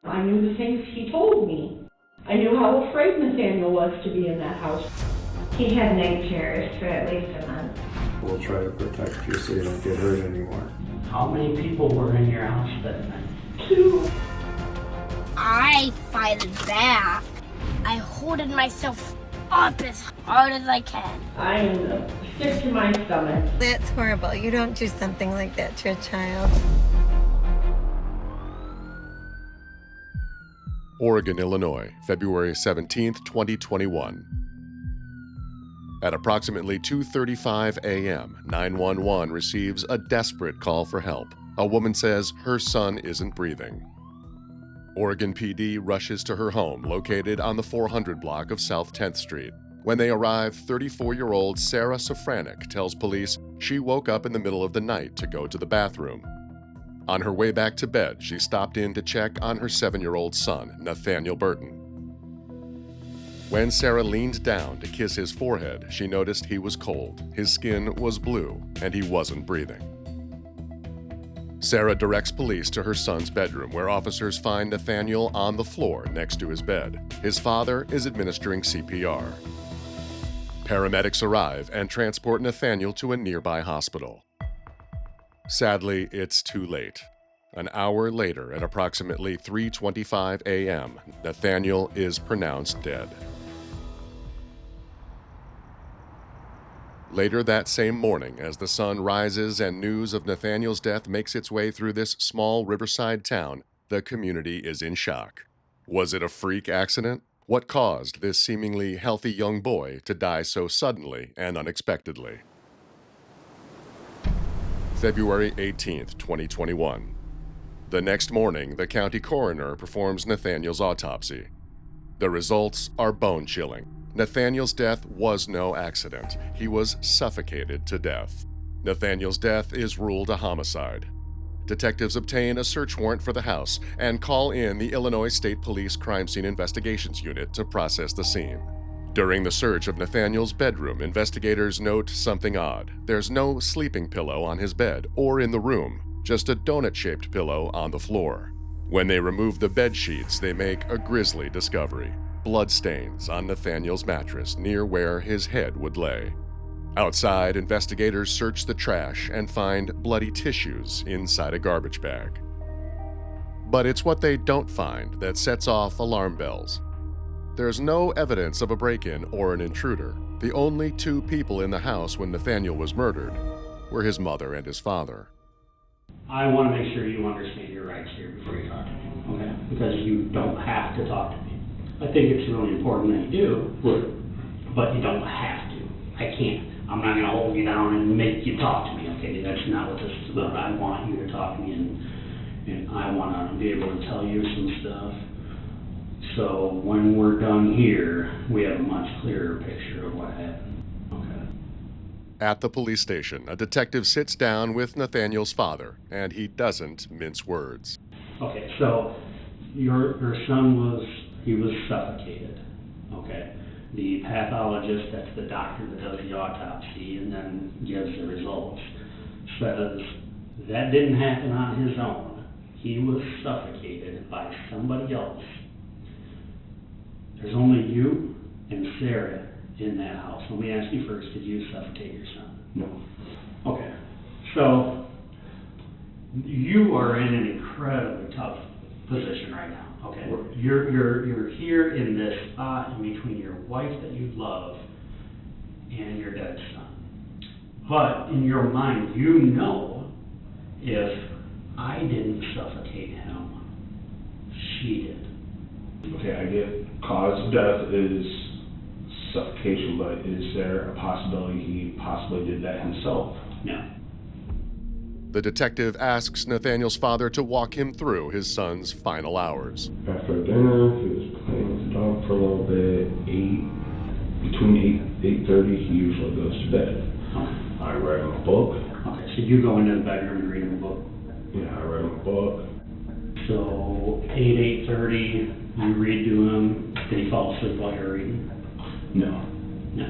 I knew the things he told me. I knew how afraid Nathaniel was to be in that house. He had night terrors for at least a month. We'll try to protect you so you don't get hurt anymore. How many people were in your house that night? 2. I fighted back. I holded myself up as hard as I can. I ended up sick to my stomach. That's horrible. You don't do something like that to a child. Oregon, Illinois, February 17, 2021. At approximately 2:35 a.m., 911 receives a desperate call for help. A woman says her son isn't breathing. Oregon PD rushes to her home located on the 400 block of South 10th Street. When they arrive, 34-year-old Sarah Safranek tells police she woke up in the middle of the night to go to the bathroom. On her way back to bed, she stopped in to check on her 7-year-old son, Nathaniel Burton. When Sarah leaned down to kiss his forehead, she noticed he was cold, his skin was blue, and he wasn't breathing. Sarah directs police to her son's bedroom, where officers find Nathaniel on the floor next to his bed. His father is administering CPR. Paramedics arrive and transport Nathaniel to a nearby hospital. Sadly, it's too late. An hour later, at approximately 3:25 a.m., Nathaniel is pronounced dead. Later that same morning, as the sun rises and news of Nathaniel's death makes its way through this small riverside town, the community is in shock. Was it a freak accident? What caused this seemingly healthy young boy to die so suddenly and unexpectedly? February 18, 2021. The next morning, the county coroner performs Nathaniel's autopsy. The results are bone-chilling. Nathaniel's death was no accident. He was suffocated to death. Nathaniel's death is ruled a homicide. Detectives obtain a search warrant for the house and call in the Illinois State Police Crime Scene Investigations Unit to process the scene. During the search of Nathaniel's bedroom, investigators note something odd. There's no sleeping pillow on his bed or in the room, just a donut-shaped pillow on the floor. When they remove the bed sheets, they make a grisly discovery: bloodstains on Nathaniel's mattress near where his head would lay. Outside, investigators search the trash and find bloody tissues inside a garbage bag. But it's what they don't find that sets off alarm bells. There's no evidence of a break-in or an intruder. The only 2 people in the house when Nathaniel was murdered were his mother and his father. I want to make sure you understand your rights here before you talk to me, okay? Because you don't have to talk to me. I think it's really important that you do, but you don't have to. I can't. I'm not going to hold you down and make you talk to me, okay? That's not what this is about. I want you to talk to me, and I want to be able to tell you some stuff. So when we're done here, we have a much clearer picture of what happened. Okay. At the police station, a detective sits down with Nathaniel's father, and he doesn't mince words. Okay, so your son was suffocated, okay? The pathologist, that's the doctor that does the autopsy and then gives the results, says that didn't happen on his own. He was suffocated by somebody else. There's only you and Sarah in that house. Let me ask you first, did you suffocate your son? No. Okay, so you are in an incredibly tough position right now, okay? You're here in this spot in between your wife that you love and your dead son. But in your mind, you know if I didn't suffocate him, she did. Okay, I get cause of death is suffocation, but is there a possibility he possibly did that himself? No. The detective asks Nathaniel's father to walk him through his son's final hours. After dinner, he was playing with the dog for a little bit. Between 8:30, he usually goes to bed. Okay. I read him a book. Okay, so you go into the bedroom and read him a book. Yeah, I read him a book. So 8:30, you read to him. Did he fall asleep while you're reading? No. No.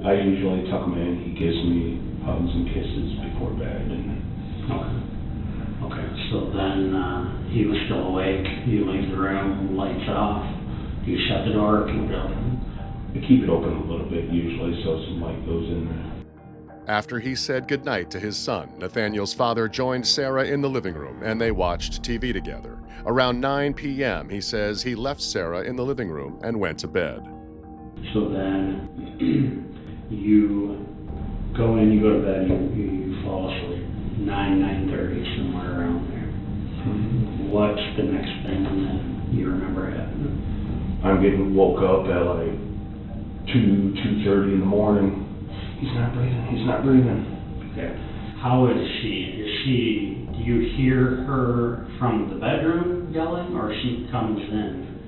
I usually tuck him in. He gives me hugs and kisses before bed. And Okay. So then, he was still awake, you leave the room, lights off, you shut the door, keep it open. I keep it open a little bit usually so some light goes in there. After he said goodnight to his son, Nathaniel's father joined Sarah in the living room and they watched TV together. Around 9 p.m., he says he left Sarah in the living room and went to bed. So then, you go in, you go to bed, you fall asleep. 9:30, somewhere around there. What's the next thing that you remember happening? I'm getting woke up at like 2:30 in the morning. He's not breathing. Okay. How is she? Do you hear her from the bedroom yelling, or she comes in?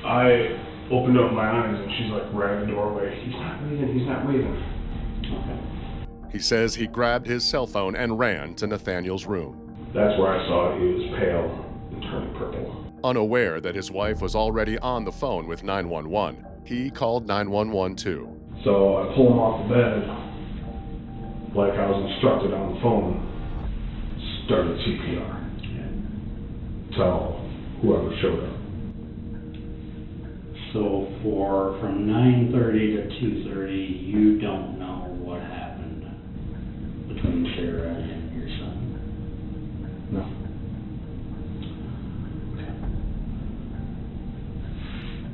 I opened up my eyes and she's like right at the doorway. He's not breathing. Okay. He says he grabbed his cell phone and ran to Nathaniel's room. That's where I saw he was pale and turning purple. Unaware that his wife was already on the phone with 911, he called 911 too. So I pull him off the bed, like I was instructed on the phone, started CPR. Tell whoever showed up. So from 9:30 to 2:30, you don't know what happened between Sarah and your son? No. Okay.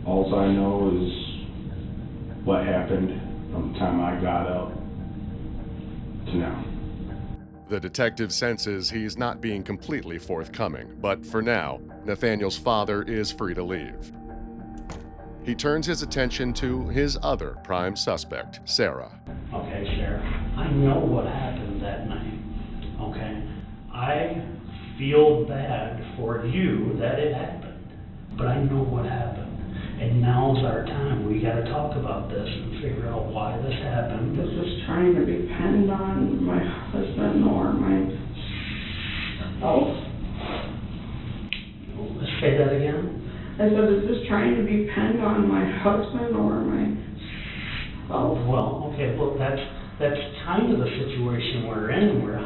All I know is what happened from the time I got up to now. The detective senses he's not being completely forthcoming, but for now, Nathaniel's father is free to leave. He turns his attention to his other prime suspect, Sarah. Okay, Sarah, I know what happened that night, okay? I feel bad for you that it happened, but I know what happened. And now's our time. We gotta talk about this and figure out why this happened. This is trying to depend on my husband or my health. Let's say that again. I said, is this trying to depend on my husband or my health? Well, okay, well, that's kind of the situation we're in, where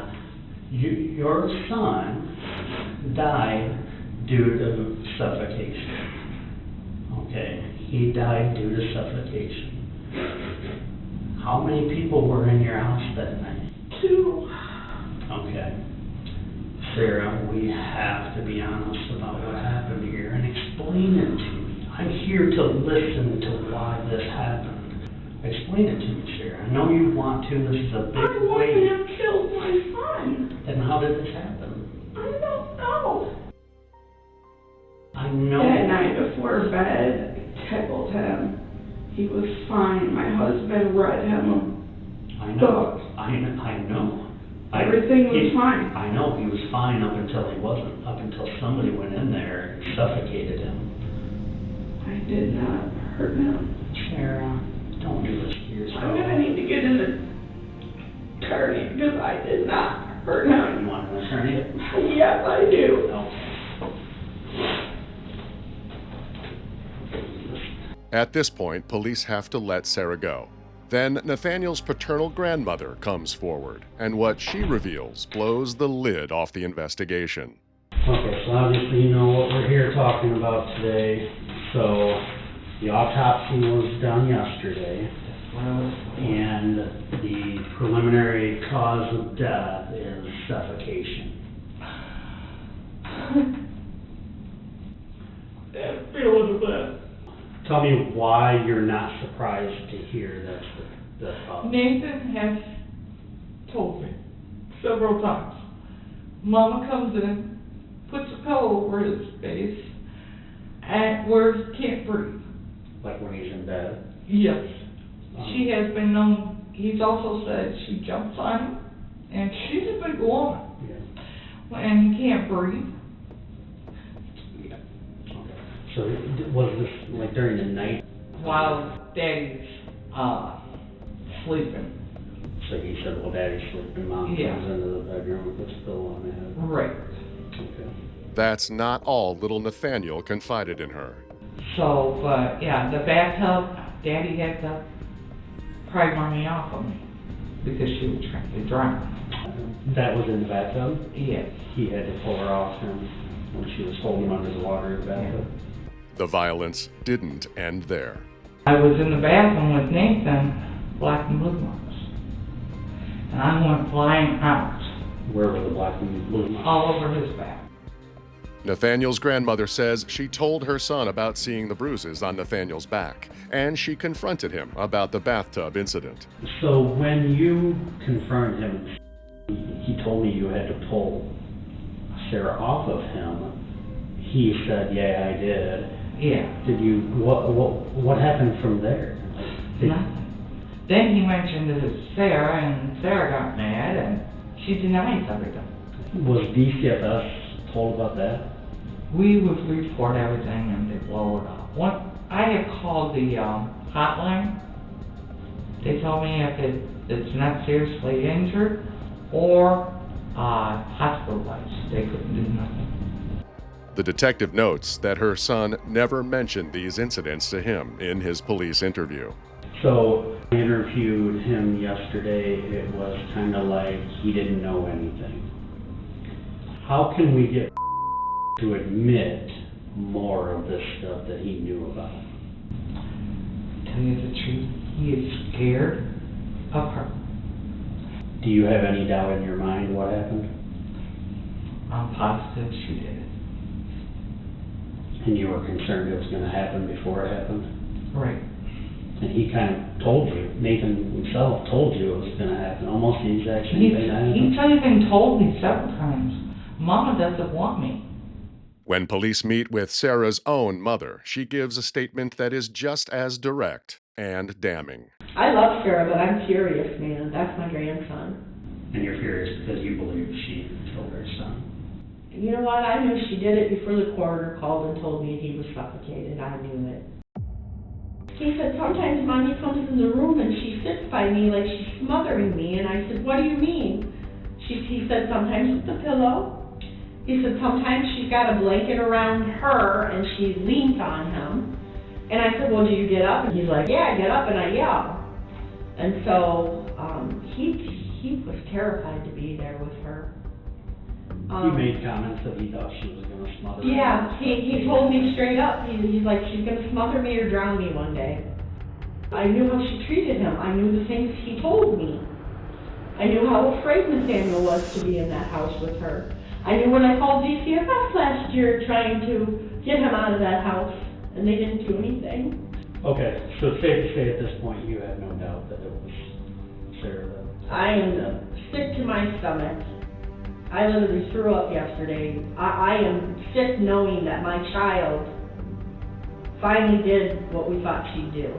your son died due to suffocation. Okay, he died due to suffocation. How many people were in your house that night? 2. Okay. Sarah, we have to be honest about what happened here and explain it to me. I'm here to listen to why this happened. Explain it to me, Sarah. I know you want to. This is a big I wanted weight. him killed my son. Then how did this happen? I don't know. I know. That night before bed, I tickled him. He was fine. My husband read him I a know. book. I know. Everything was fine. I know he was fine up until he wasn't. Up until somebody went in there and suffocated him. I did not hurt him. Sarah, don't do this to yourself. I'm gonna need to get in the attorney because I did not hurt You him. want an attorney? Yes, I do. Okay. At this point, police have to let Sarah go. Then Nathaniel's paternal grandmother comes forward, and what she reveals blows the lid off the investigation. Okay, so obviously you know what we're here talking about today. So the autopsy was done yesterday, and the preliminary cause of death is suffocation. That feeling bad. Tell me why you're not surprised to hear that's the cause. Nathan has told me several times. Mama comes in, puts a pillow over his face, and where he can't breathe. Like when he's in bed? Yes. She has been known, he's also said she jumps on him, and she's a big woman, Yeah. and he can't breathe. Okay. So was this like during the night? While Daddy's sleeping. So he said, well, Daddy's sleeping, Mom Yeah. comes into the bedroom and puts a pillow on the head. Right. Okay. That's not all little Nathaniel confided in her. So, but yeah, the bathtub, Daddy had to pry Mommy off of me because she was trying to drown. That was in the bathtub? Yes. He had to pull her off him when she was holding him under the water in the bathtub? The violence didn't end there. I was in the bathroom with Nathan, black and blue marks. And I went flying out. Where were the black and blue marks? All over his back. Nathaniel's grandmother says she told her son about seeing the bruises on Nathaniel's back, and she confronted him about the bathtub incident. So when you confronted him, he told me you had to pull Sarah off of him. He said, yeah, I did. Yeah. Did you, what happened from there? Nothing. Then he mentioned it to Sarah, and Sarah got mad, and she denies everything. Was DCFS told about that? We would report everything and they blow it up. I had called the hotline. They told me if it's not seriously injured or hospitalized, they couldn't do nothing. The detective notes that her son never mentioned these incidents to him in his police interview. So I interviewed him yesterday. It was kind of like he didn't know anything. How can we get to admit more of this stuff that he knew about? Tell you the truth, he is scared of her. Do you have any doubt in your mind what happened? I'm positive she did it. And you were concerned it was going to happen before it happened? Right. And he kind of told you, Nathan himself told you it was going to happen, almost the exact same thing that happened? He's even told me several times, Mama doesn't want me. When police meet with Sarah's own mother, she gives a statement that is just as direct and damning. I love Sarah, but I'm furious, man. That's my grandson. And you're furious because you believe she killed her son. You know what? I knew she did it before the coroner called and told me he was suffocated. I knew it. He said, sometimes Mommy comes in the room and she sits by me like she's smothering me. And I said, what do you mean? He said, sometimes with the pillow. He said, sometimes she's got a blanket around her and she leans on him. And I said, well, do you get up? And he's like, yeah, I get up and I yell. And so he was terrified to be there with her. He made comments that he thought she was going to smother him. Yeah, he told me straight up. He's like, she's going to smother me or drown me one day. I knew how she treated him. I knew the things he told me. I knew how afraid Nathaniel was to be in that house with her. I knew when I called DCFS last year trying to get him out of that house, and they didn't do anything. Okay, so it's safe to say at this point you have no doubt that it was Sarah. I am sick to my stomach. I literally threw up yesterday. I am sick knowing that my child finally did what we thought she'd do.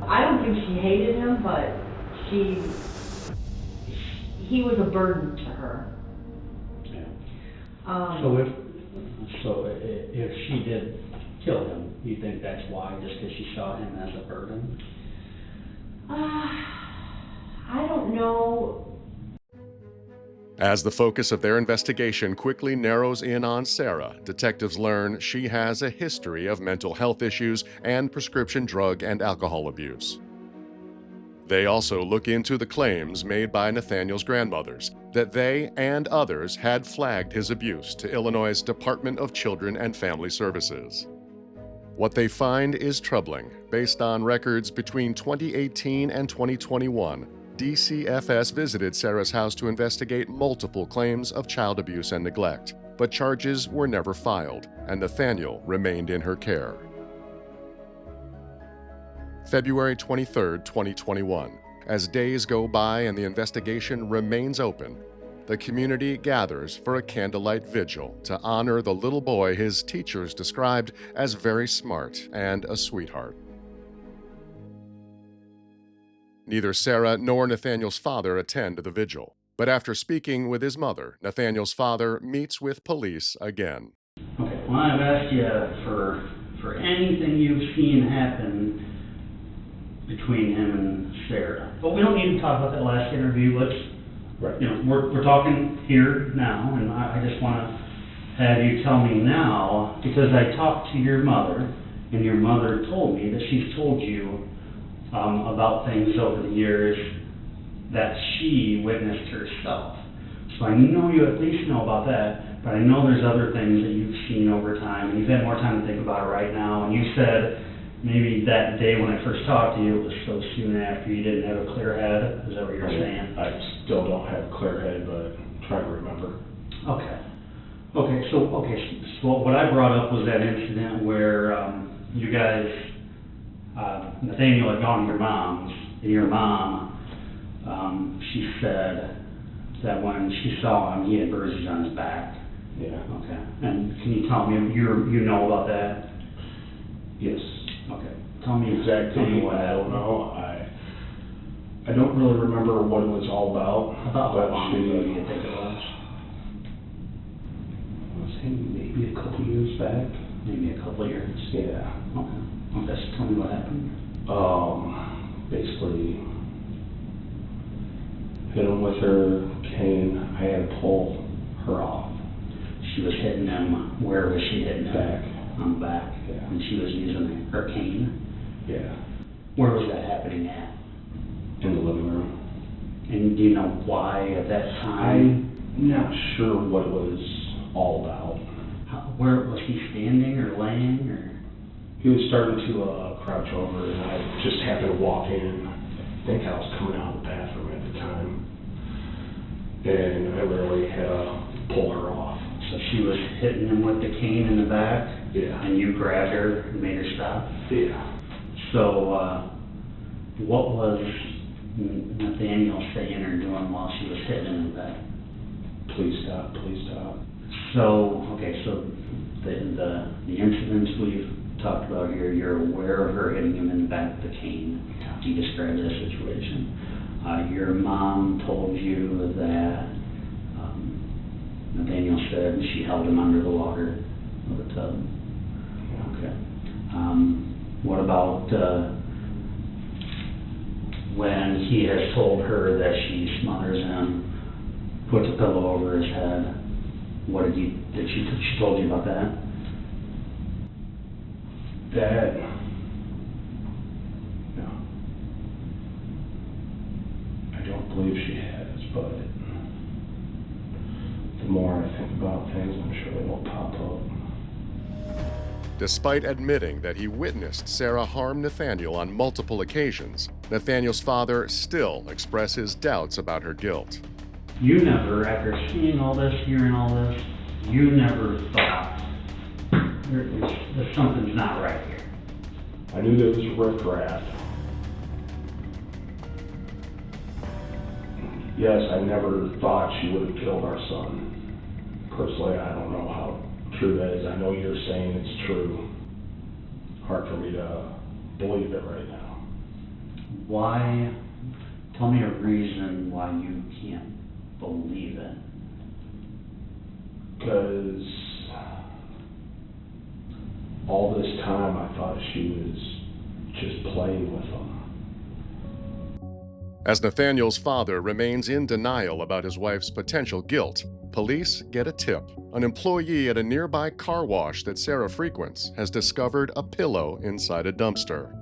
I don't think she hated him, but he was a burden to her. Yeah. So if she did kill him, you think that's why, just because she saw him as a burden? I don't know. As the focus of their investigation quickly narrows in on Sarah, detectives learn she has a history of mental health issues and prescription drug and alcohol abuse. They also look into the claims made by Nathaniel's grandmothers that they and others had flagged his abuse to Illinois' Department of Children and Family Services. What they find is troubling. Based on records between 2018 and 2021, DCFS visited Sarah's house to investigate multiple claims of child abuse and neglect, but charges were never filed, and Nathaniel remained in her care. February 23, 2021. As days go by and the investigation remains open, the community gathers for a candlelight vigil to honor the little boy his teachers described as very smart and a sweetheart. Neither Sarah nor Nathaniel's father attend the vigil, but after speaking with his mother, Nathaniel's father meets with police again. Okay, well, I've asked you for anything you've seen happen between him and Sarah. But we don't need to talk about that last interview. We're talking here now, and I just want to have you tell me now, because I talked to your mother, and your mother told me that she's told you about things over the years that she witnessed herself. So I know you at least know about that, but I know there's other things that you've seen over time, and you've had more time to think about it right now, and you said maybe that day when I first talked to you, it was so soon after you didn't have a clear head. Is that what you're saying? I still don't have a clear head, but try to remember. Okay. So what I brought up was that incident where you guys, Nathaniel had gone to your mom's, and your mom, she said that when she saw him, he had bruises on his back. Yeah. Okay. And can you tell me, you know about that? Yes. Okay. Tell me Exactly. what I don't know. I don't really remember what it was all about. About but how long ago do you think it was? I was saying maybe a couple years back. Maybe a couple of years. Yeah. Okay. So tell me what happened. Basically hit him with her cane. I had to pull her off. She was hitting him. Where was she hitting him? Back. On the back. Yeah. And she was using her cane. Yeah. Where was that happening at? In the living room. And do you know why at that time? I'm not sure what it was all about. Where was he standing or laying or? He was starting to crouch over, and I just happened to walk in. I think I was coming out of the bathroom at the time, and I literally had to pull her off. So she was hitting him with the cane in the back? Yeah. And you grabbed her and made her stop? Yeah. So, what was Nathaniel saying or doing while she was hitting him in the back? Please stop, please stop. So, okay, so the incidents we've talked about here, you're aware of her hitting him in the back with the cane. You described the situation. Your mom told you that Nathaniel said she held him under the water of the tub. Okay. What about when he has told her that she smothers him, puts a pillow over his head? What did she told you about that? That, no. I don't believe she has, but the more I think about things, I'm sure they will pop up. Despite admitting that he witnessed Sarah harm Nathaniel on multiple occasions, Nathaniel's father still expresses doubts about her guilt. You never, after seeing all this, hearing all this, you never thought that something's not right here. I knew there was riffraff. Yes, I never thought she would have killed our son. Personally, I don't know how true that is. I know you're saying it's true. Hard for me to believe it right now. Why? Tell me a reason why you can't believe it. Because all this time I thought she was just playing with him. As Nathaniel's father remains in denial about his wife's potential guilt, police get a tip. An employee at a nearby car wash that Sarah frequents has discovered a pillow inside a dumpster.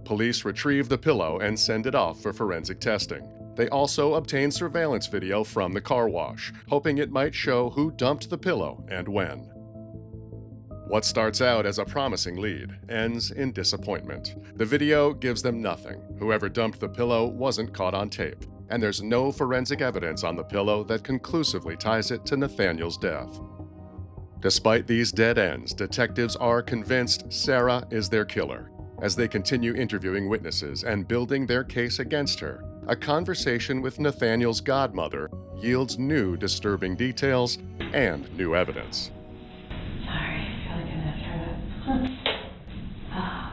Police retrieve the pillow and send it off for forensic testing. They also obtain surveillance video from the car wash, hoping it might show who dumped the pillow and when. What starts out as a promising lead ends in disappointment. The video gives them nothing. Whoever dumped the pillow wasn't caught on tape, and there's no forensic evidence on the pillow that conclusively ties it to Nathaniel's death. Despite these dead ends, detectives are convinced Sarah is their killer. As they continue interviewing witnesses and building their case against her, a conversation with Nathaniel's godmother yields new disturbing details and new evidence. Sorry, I feel like I'm gonna throw up.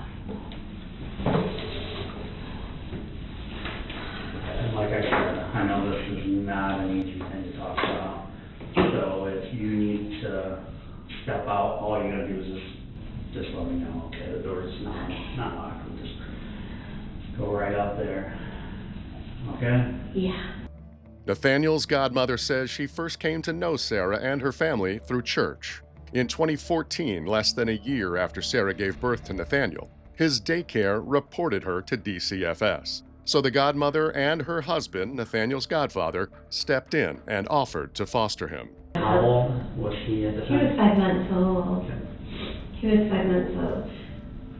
And like I said, I know this is not an easy thing to talk about. So if you need to step out, all you gotta do is just let me know, okay? The door is not locked. We'll just go right out there. Okay? Yeah. Nathaniel's godmother says she first came to know Sarah and her family through church. In 2014, less than a year after Sarah gave birth to Nathaniel, his daycare reported her to DCFS. So the godmother and her husband, Nathaniel's godfather, stepped in and offered to foster him. How old was he at the He was time? 5 months old. He was 5 months old.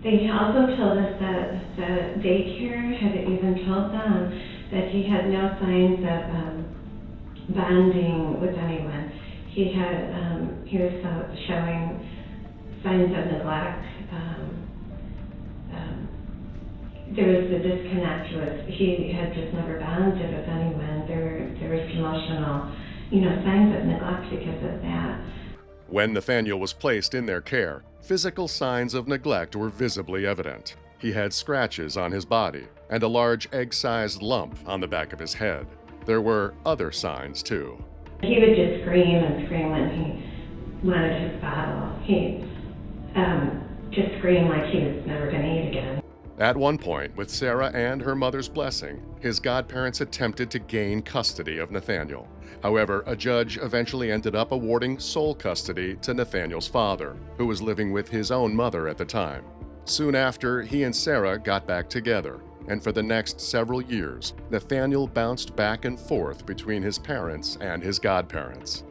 They also told us that the daycare had even told them that he had no signs of bonding with anyone. He was showing signs of neglect. There was a disconnect with, he had just never bonded with anyone. There was emotional, signs of neglect because of that. When Nathaniel was placed in their care, physical signs of neglect were visibly evident. He had scratches on his body and a large egg-sized lump on the back of his head. There were other signs, too. He would just scream and scream when he wanted his bottle. He just screamed like he was never going to eat again. At one point, with Sarah and her mother's blessing, his godparents attempted to gain custody of Nathaniel. However, a judge eventually ended up awarding sole custody to Nathaniel's father, who was living with his own mother at the time. Soon after, he and Sarah got back together, and for the next several years, Nathaniel bounced back and forth between his parents and his godparents.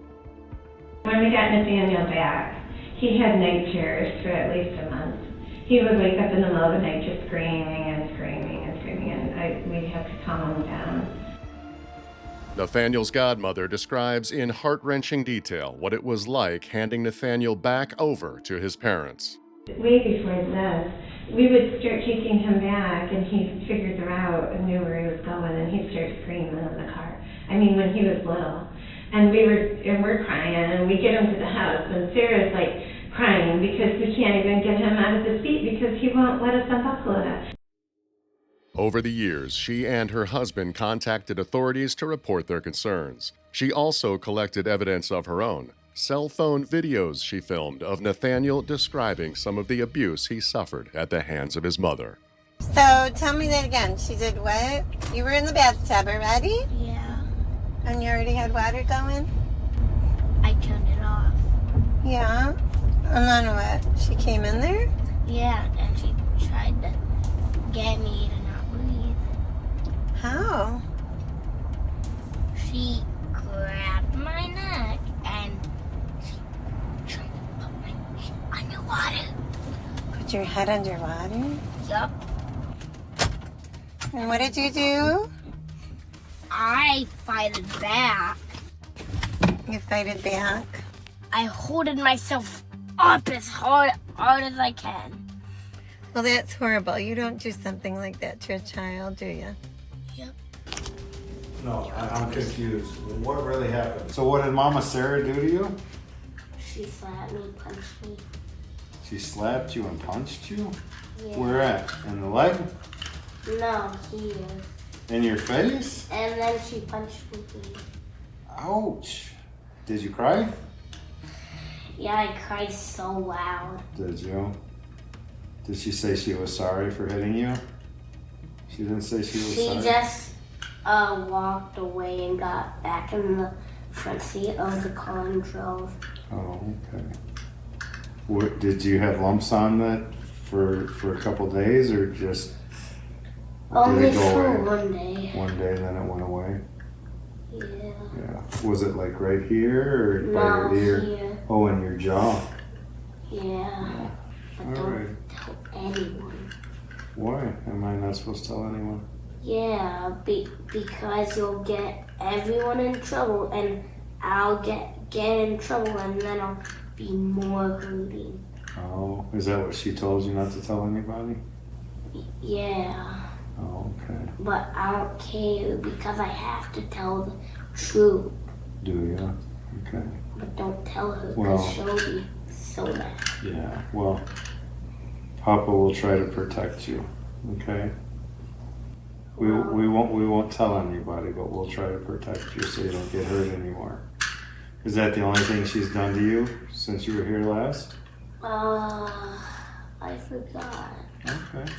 When we got Nathaniel back, he had night terrors for at least a month. He would wake up in the middle of the night just screaming and screaming and screaming, and we'd have to calm him down. Nathaniel's godmother describes in heart-wrenching detail what it was like handing Nathaniel back over to his parents. Way before this, we would start taking him back, and he figured the route and knew where he was going, and he'd start screaming in the car. I mean, when he was little. And we're crying, and we get him to the house, and Sarah's like crying because we can't even get him out of the seat because he won't let us unbuckle it. Over the years, she and her husband contacted authorities to report their concerns. She also collected evidence of her own, cell phone videos she filmed of Nathaniel describing some of the abuse he suffered at the hands of his mother. So tell me that again. She did what? You were in the bathtub already? Yeah, And you already had water going? I turned it off. Yeah. And then what? She came in there? Yeah, and she tried to get me to not breathe. How? She grabbed my neck and she tried to put my head underwater. Put your head underwater? Yup. And what did you do? I fighted back. You fighted back. I holded myself up as hard as I can. Well, that's horrible. You don't do something like that to a child, do you? Yep. No, I'm confused. What really happened? So what did Mama Sarah do to you? She slapped me, punched me. She slapped you and punched you? Yeah. Where at? In the leg? No, here. In your face? And then she punched me here. Ouch. Did you cry? Yeah, I cried so loud. Did you? Did she say she was sorry for hitting you? She didn't say she was She sorry? just walked away and got back in the front seat of the car and drove. Oh, okay. What, did you have lumps on that for a couple days or just Only did it go for away? one day. One day and then it went away? Yeah. Yeah. Was it like right here or by No, your ear? here. Oh, in your jaw. Yeah. But All don't right. tell anyone. Why? Am I not supposed to tell anyone? Yeah, because you'll get everyone in trouble, and I'll get in trouble, and then I'll be more hurting. Oh, is that what she told you not to tell anybody? Yeah, Oh, okay. but I don't care because I have to tell the truth. Do you? Okay. But don't tell her Well- because she'll be so mad. Yeah. Well, Papa will try to protect you. Okay. We won't tell anybody, but we'll try to protect you so you don't get hurt anymore. Is that the only thing she's done to you since you were here last? I forgot. Okay.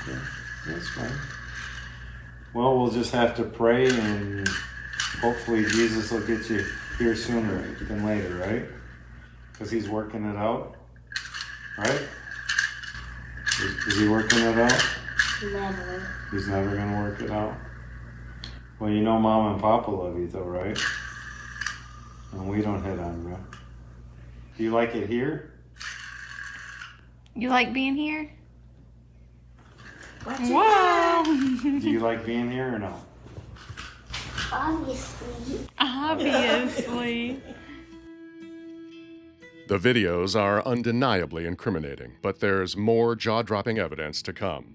Okay. That's fine. Well, we'll just have to pray and hopefully Jesus will get you here sooner than later, right? Because he's working it out, right? Is he working it out? Never. He's never gonna work it out? Well, you know Mom and Papa love you though, right? And we don't hit on you. Do you like it here? You like being here? What's Wow. Do you like being here or no? Obviously. Obviously. The videos are undeniably incriminating, but there's more jaw-dropping evidence to come.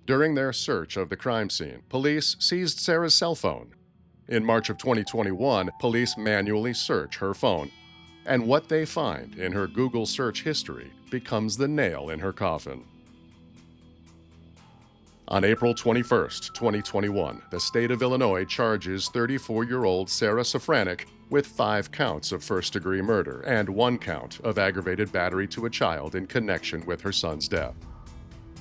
During their search of the crime scene, police seized Sarah's cell phone. In March of 2021, police manually search her phone, and what they find in her Google search history becomes the nail in her coffin. On April 21st, 2021, the state of Illinois charges 34-year-old Sarah Safranek with 5 counts of first-degree murder and 1 count of aggravated battery to a child in connection with her son's death.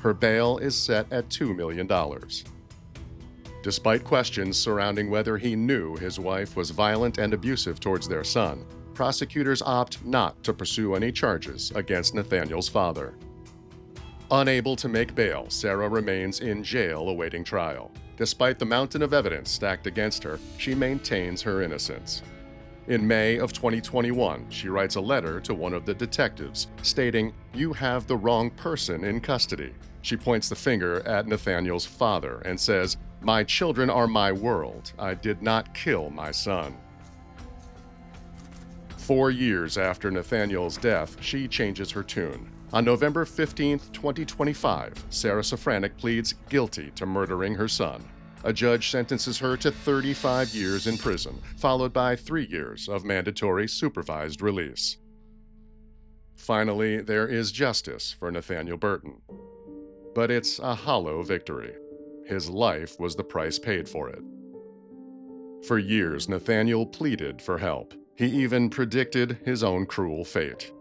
Her bail is set at $2 million. Despite questions surrounding whether he knew his wife was violent and abusive towards their son, prosecutors opt not to pursue any charges against Nathaniel's father. Unable to make bail, Sarah remains in jail awaiting trial. Despite the mountain of evidence stacked against her, she maintains her innocence. In May of 2021, she writes a letter to one of the detectives stating, "You have the wrong person in custody." She points the finger at Nathaniel's father and says, "My children are my world. I did not kill my son." 4 years after Nathaniel's death, she changes her tune. On November 15, 2025, Sarah Safranek pleads guilty to murdering her son. A judge sentences her to 35 years in prison, followed by 3 years of mandatory supervised release. Finally, there is justice for Nathaniel Burton. But it's a hollow victory. His life was the price paid for it. For years, Nathaniel pleaded for help. He even predicted his own cruel fate.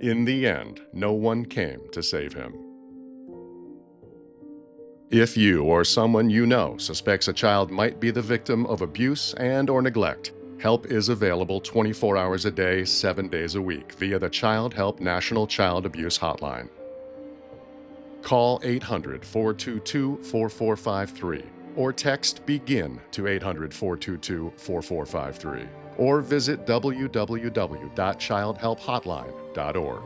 In the end, no one came to save him. If you or someone you know suspects a child might be the victim of abuse and/or neglect, help is available 24 hours a day, 7 days a week via the Child Help National Child Abuse Hotline. Call 800-422-4453 or text BEGIN to 800-422-4453 or visit www.childhelphotline.org.